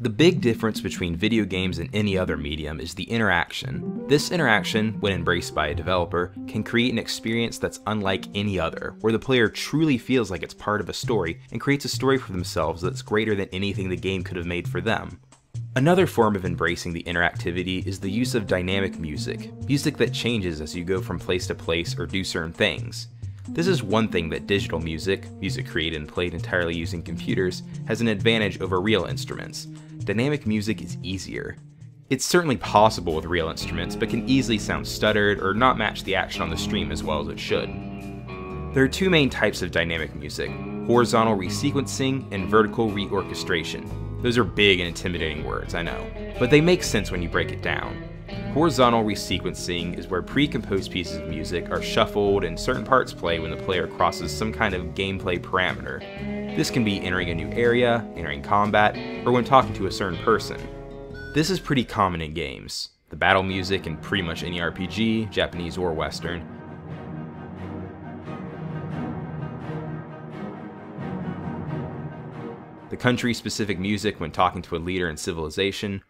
The big difference between video games and any other medium is the interaction. This interaction, when embraced by a developer, can create an experience that's unlike any other, where the player truly feels like it's part of a story and creates a story for themselves that's greater than anything the game could have made for them. Another form of embracing the interactivity is the use of dynamic music, music that changes as you go from place to place or do certain things. This is one thing that digital music created and played entirely using computers, has an advantage over real instruments. Dynamic music is easier. It's certainly possible with real instruments, but can easily sound stuttered or not match the action on the stream as well as it should. There are two main types of dynamic music: horizontal resequencing and vertical reorchestration. Those are big and intimidating words, I know, but they make sense when you break it down. Horizontal resequencing is where pre-composed pieces of music are shuffled and certain parts play when the player crosses some kind of gameplay parameter. This can be entering a new area, entering combat, or when talking to a certain person. This is pretty common in games. The battle music in pretty much any RPG, Japanese or Western. The country-specific music when talking to a leader in Civilization.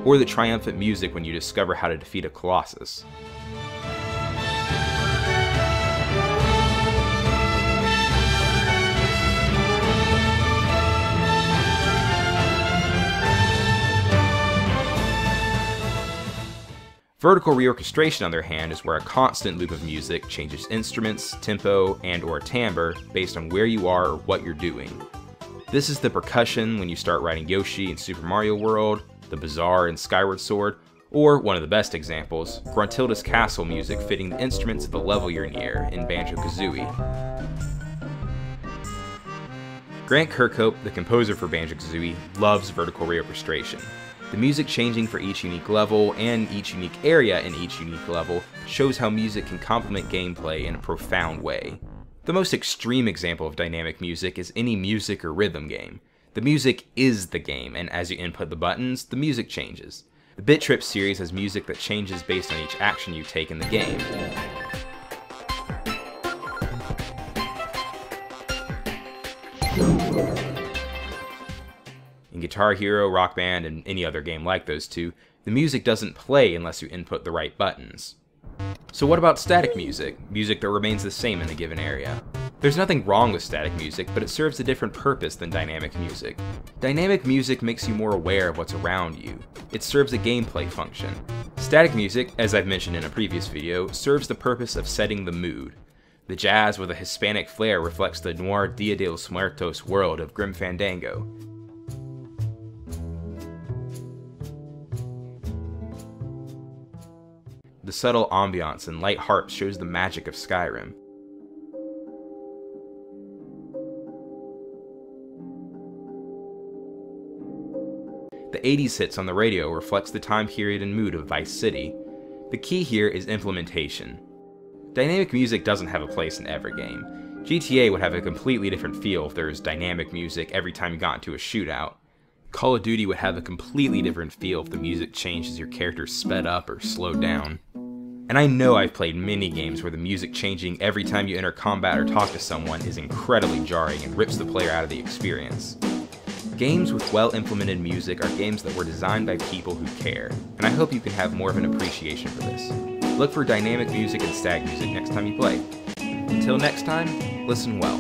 Or the triumphant music when you discover how to defeat a Colossus. Vertical reorchestration, on the other hand, is where a constant loop of music changes instruments, tempo, and/or timbre based on where you are or what you're doing. This is the percussion when you start riding Yoshi in Super Mario World, the Bazaar in Skyward Sword, or, one of the best examples, Gruntilda's castle music fitting the instruments of the level you're near in Banjo-Kazooie. Grant Kirkhope, the composer for Banjo-Kazooie, loves vertical reorchestration. The music changing for each unique level and each unique area in each unique level shows how music can complement gameplay in a profound way. The most extreme example of dynamic music is any music or rhythm game. The music is the game, and as you input the buttons, the music changes. The Bit Trip series has music that changes based on each action you take in the game. In Guitar Hero, Rock Band, and any other game like those two, the music doesn't play unless you input the right buttons. So what about static music? Music that remains the same in a given area. There's nothing wrong with static music, but it serves a different purpose than dynamic music. Dynamic music makes you more aware of what's around you. It serves a gameplay function. Static music, as I've mentioned in a previous video, serves the purpose of setting the mood. The jazz with a Hispanic flair reflects the noir Dia de los Muertos world of grim Fandango. The subtle ambiance and light harp shows the magic of Skyrim. The 80s hits on the radio reflects the time period and mood of Vice City. The key here is implementation. Dynamic music doesn't have a place in every game. GTA would have a completely different feel if there was dynamic music every time you got into a shootout. Call of Duty would have a completely different feel if the music changed as your character sped up or slowed down. And I know I've played many games where the music changing every time you enter combat or talk to someone is incredibly jarring and rips the player out of the experience. Games with well-implemented music are games that were designed by people who care, and I hope you can have more of an appreciation for this. Look for dynamic music and static music next time you play. Until next time, listen well.